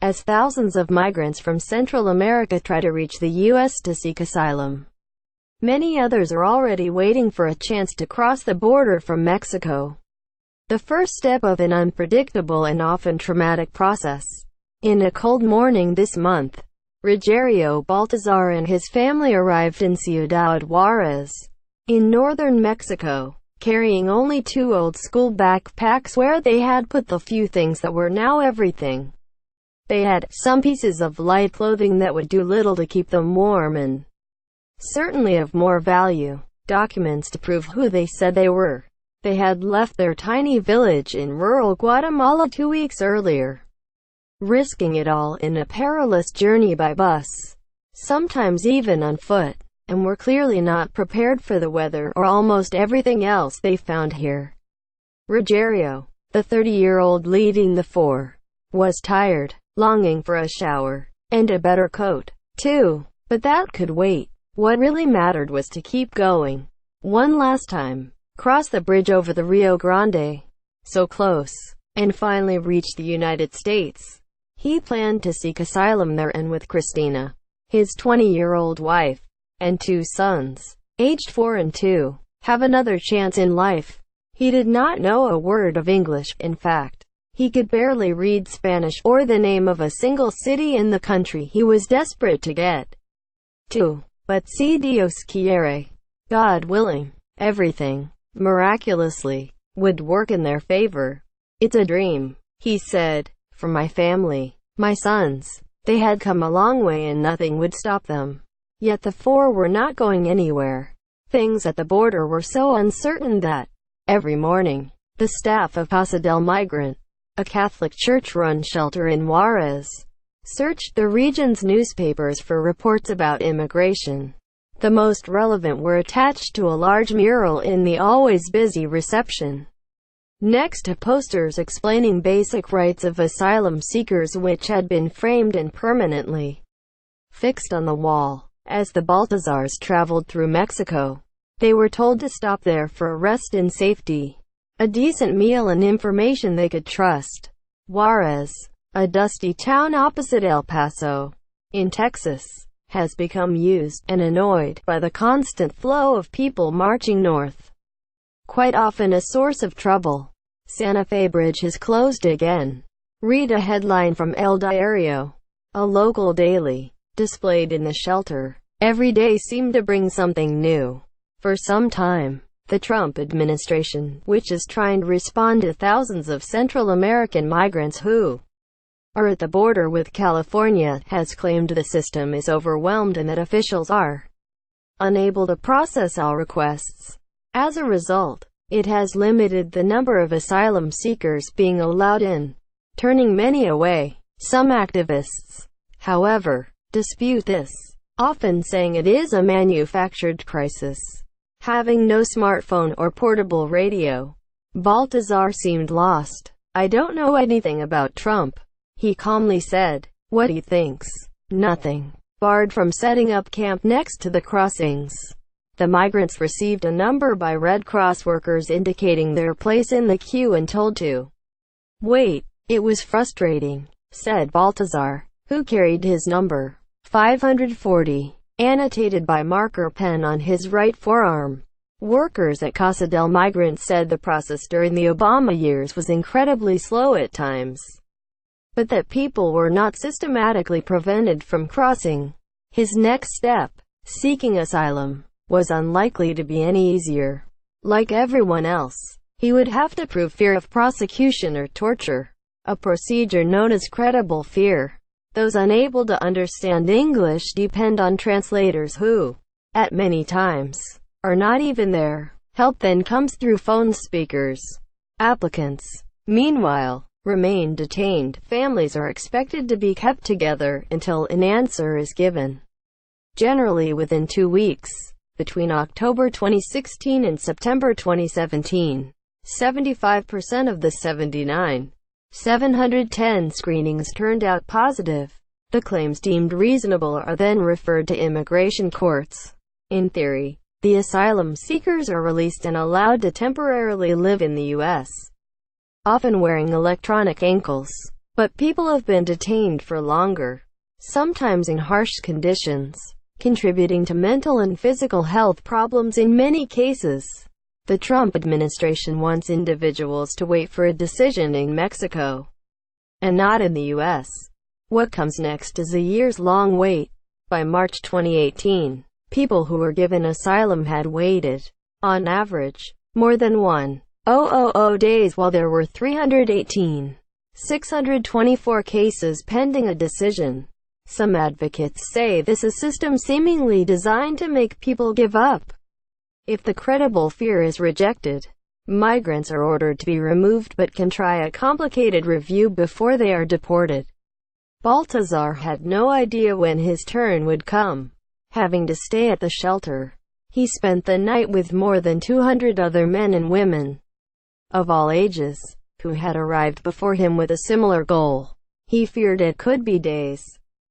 as thousands of migrants from Central America try to reach the U.S. to seek asylum. Many others are already waiting for a chance to cross the border from Mexico. The first step of an unpredictable and often traumatic process. In a cold morning this month, Rogerio Baltazar and his family arrived in Ciudad Juárez, in northern Mexico, carrying only 2 old-school backpacks where they had put the few things that were now everything. They had some pieces of light clothing that would do little to keep them warm and certainly of more value, documents to prove who they said they were. They had left their tiny village in rural Guatemala 2 weeks earlier, risking it all in a perilous journey by bus, sometimes even on foot, and were clearly not prepared for the weather or almost everything else they found here. Rogerio, the 30-year-old leading the 4, was tired, longing for a shower, and a better coat, too. But that could wait. What really mattered was to keep going. One last time, cross the bridge over the Rio Grande, so close, and finally reach the United States. He planned to seek asylum there and with Cristina, his 20-year-old wife, and 2 sons, aged 4 and 2, have another chance in life. He did not know a word of English. In fact, he could barely read Spanish or the name of a single city in the country he was desperate to get to. But si Dios quiere, God willing, everything, miraculously, would work in their favor. It's a dream, he said, for my family, my sons. They had come a long way and nothing would stop them. Yet the 4 were not going anywhere. Things at the border were so uncertain that, every morning, the staff of Casa del Migrant, a Catholic church-run shelter in Juarez, searched the region's newspapers for reports about immigration. The most relevant were attached to a large mural in the always busy reception, next to posters explaining basic rights of asylum seekers which had been framed and permanently fixed on the wall. As the Baltazars traveled through Mexico, they were told to stop there for a rest in safety, a decent meal and information they could trust. Juarez, a dusty town opposite El Paso, in Texas, has become used and annoyed by the constant flow of people marching north. Quite often a source of trouble. Santa Fe Bridge has closed again. Read a headline from El Diario, a local daily, displayed in the shelter. Every day seemed to bring something new. For some time, the Trump administration, which is trying to respond to thousands of Central American migrants who are at the border with California, has claimed the system is overwhelmed and that officials are unable to process all requests. As a result, it has limited the number of asylum seekers being allowed in, turning many away. Some activists, however, dispute this, often saying it is a manufactured crisis. Having no smartphone or portable radio, Baltazar seemed lost. I don't know anything about Trump, he calmly said. What he thinks? Nothing. Barred from setting up camp next to the crossings, the migrants received a number by Red Cross workers indicating their place in the queue and told to wait. It was frustrating, said Baltazar, who carried his number 540 annotated by marker pen on his right forearm. Workers at Casa del Migrant said the process during the Obama years was incredibly slow at times, but that people were not systematically prevented from crossing. His next step, seeking asylum, was unlikely to be any easier. Like everyone else, he would have to prove fear of prosecution or torture, a procedure known as credible fear. Those unable to understand English depend on translators who, at many times, are not even there. Help then comes through phone speakers. Applicants, meanwhile, remain detained. Families are expected to be kept together until an answer is given, generally within 2 weeks. Between October 2016 and September 2017, 75% of the 710 screenings turned out positive. The claims deemed reasonable are then referred to immigration courts. In theory, the asylum seekers are released and allowed to temporarily live in the U.S., often wearing electronic ankles But people have been detained for longer, sometimes in harsh conditions, contributing to mental and physical health problems in many cases. The Trump administration wants individuals to wait for a decision in Mexico, and not in the U.S. What comes next is a years-long wait. By March 2018, people who were given asylum had waited, on average, more than 1,000 days, while there were 318,624 cases pending a decision. Some advocates say this is a system seemingly designed to make people give up. If the credible fear is rejected, migrants are ordered to be removed but can try a complicated review before they are deported. Baltazar had no idea when his turn would come. Having to stay at the shelter, he spent the night with more than 200 other men and women, of all ages, who had arrived before him with a similar goal. He feared it could be days,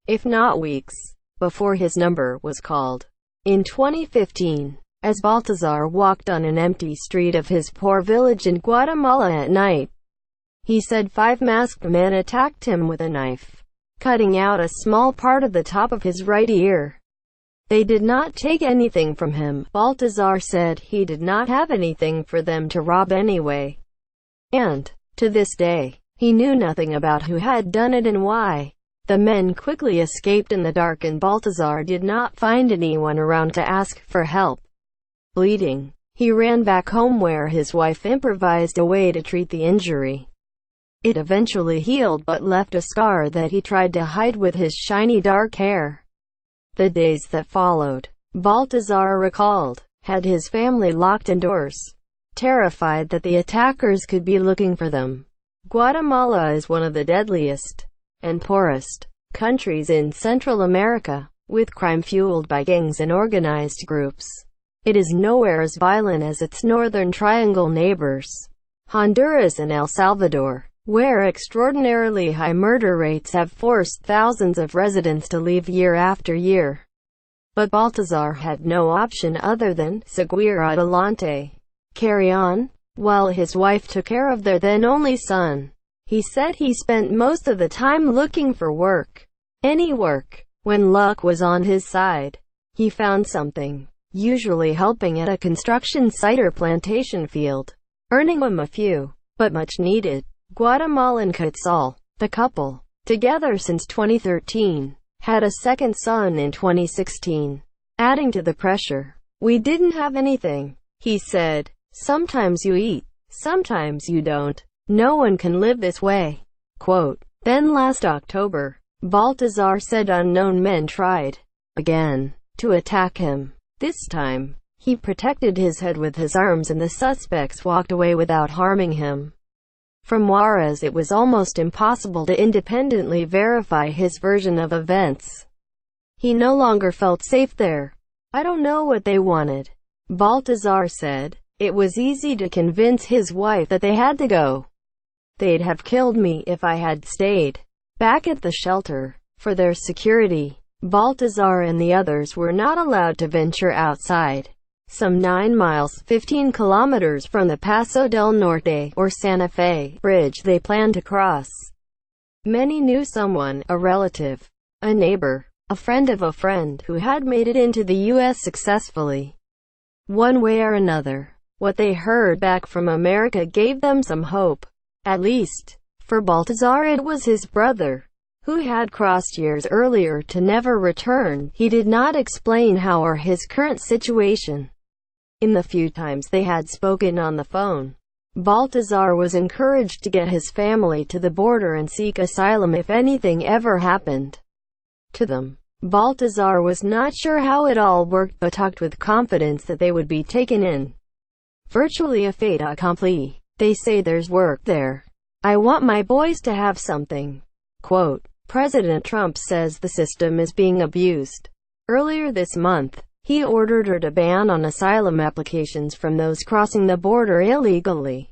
if not weeks, before his number was called. In 2015, as Baltazar walked on an empty street of his poor village in Guatemala at night, he said 5 masked men attacked him with a knife, cutting out a small part of the top of his right ear. They did not take anything from him. Baltazar said he did not have anything for them to rob anyway. And, to this day, he knew nothing about who had done it and why. The men quickly escaped in the dark and Baltazar did not find anyone around to ask for help. Bleeding, he ran back home where his wife improvised a way to treat the injury. It eventually healed but left a scar that he tried to hide with his shiny dark hair. The days that followed, Baltazar recalled, had his family locked indoors, terrified that the attackers could be looking for them. Guatemala is one of the deadliest and poorest countries in Central America, with crime fueled by gangs and organized groups. It is nowhere as violent as its Northern Triangle neighbors, Honduras and El Salvador, where extraordinarily high murder rates have forced thousands of residents to leave year after year. But Baltazar had no option other than seguir adelante, carry on, while his wife took care of their then only son. He said he spent most of the time looking for work, any work. When luck was on his side, he found something, usually helping at a construction site or plantation field, earning him a few, but much needed, Guatemalan Quetzal. The couple, together since 2013, had a second son in 2016. Adding to the pressure, "We didn't have anything," he said. "Sometimes you eat, sometimes you don't. No one can live this way." Quote. Then last October, Baltazar said unknown men tried, again, to attack him. This time, he protected his head with his arms and the suspects walked away without harming him. From Juarez it was almost impossible to independently verify his version of events. He no longer felt safe there. "I don't know what they wanted," Baltazar said. "It was easy to convince his wife that they had to go. They'd have killed me if I had stayed back at the shelter. For their security, Baltazar and the others were not allowed to venture outside. Some 9 miles 15 kilometers from the Paso del Norte, or Santa Fe, bridge they planned to cross. Many knew someone, a relative, a neighbor, a friend of a friend, who had made it into the U.S. successfully. One way or another, what they heard back from America gave them some hope. At least, for Baltazar it was his brother, who had crossed years earlier to never return. He did not explain how or his current situation. In the few times they had spoken on the phone, Baltazar was encouraged to get his family to the border and seek asylum if anything ever happened to them. Baltazar was not sure how it all worked but talked with confidence that they would be taken in. Virtually a fait accompli. "They say there's work there. I want my boys to have something." Quote. President Trump says the system is being abused. Earlier this month, he ordered her to ban on asylum applications from those crossing the border illegally.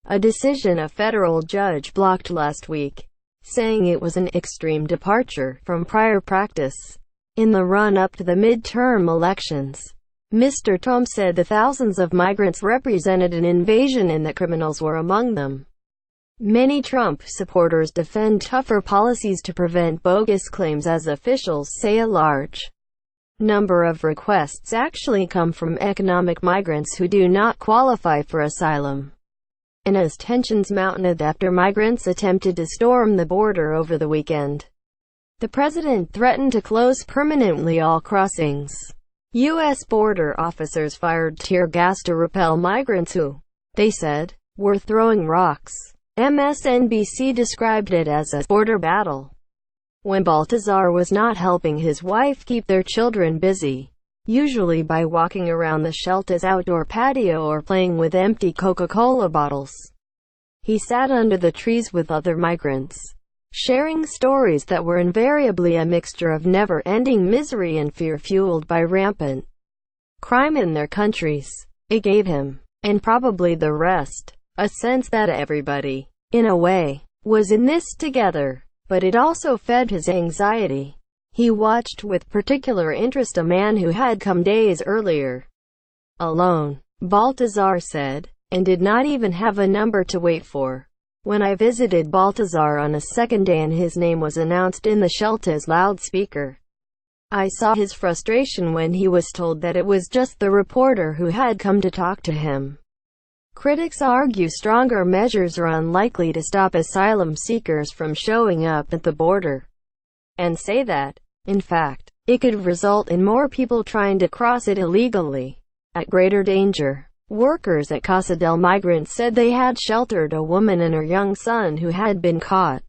A decision a federal judge blocked last week, saying it was an extreme departure from prior practice. In the run-up to the midterm elections, Mr. Trump said the thousands of migrants represented an invasion and that criminals were among them. Many Trump supporters defend tougher policies to prevent bogus claims, as officials say a large number of requests actually come from economic migrants who do not qualify for asylum. And as tensions mounted after migrants attempted to storm the border over the weekend, the president threatened to close permanently all crossings. U.S. border officers fired tear gas to repel migrants who, they said, were throwing rocks. MSNBC described it as a border battle when Baltazar was not helping his wife keep their children busy, usually by walking around the shelter's outdoor patio or playing with empty Coca-Cola bottles. He sat under the trees with other migrants, sharing stories that were invariably a mixture of never-ending misery and fear fueled by rampant crime in their countries. It gave him, and probably the rest, a sense that everybody, in a way, was in this together. But it also fed his anxiety. He watched with particular interest a man who had come days earlier, alone, Baltazar said, and did not even have a number to wait for. When I visited Baltazar on a second day and his name was announced in the shelter's loudspeaker, I saw his frustration when he was told that it was just the reporter who had come to talk to him. Critics argue stronger measures are unlikely to stop asylum seekers from showing up at the border, and say that, in fact, it could result in more people trying to cross it illegally, at greater danger. Workers at Casa del Migrante said they had sheltered a woman and her young son who had been caught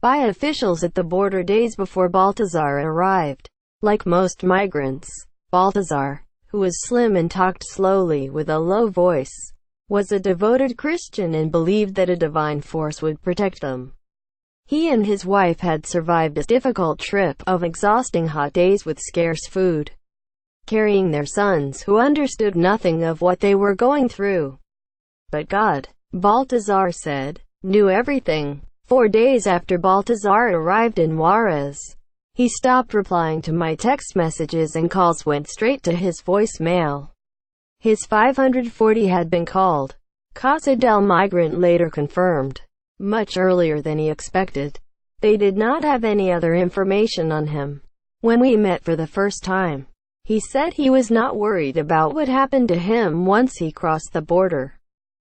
by officials at the border days before Baltazar arrived. Like most migrants, Baltazar, who was slim and talked slowly with a low voice, was a devoted Christian and believed that a divine force would protect them. He and his wife had survived a difficult trip of exhausting hot days with scarce food, carrying their sons who understood nothing of what they were going through. But God, Baltazar said, knew everything. 4 days after Baltazar arrived in Juarez, he stopped replying to my text messages and calls went straight to his voicemail. His 540 had been called. Casa del Migrante later confirmed, much earlier than he expected, they did not have any other information on him. When we met for the first time, he said he was not worried about what happened to him once he crossed the border.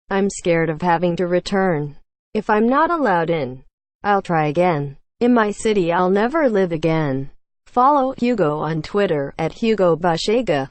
I'm scared of having to return. If I'm not allowed in, I'll try again. In my city I'll never live again. Follow Hugo on Twitter @HugoBashega.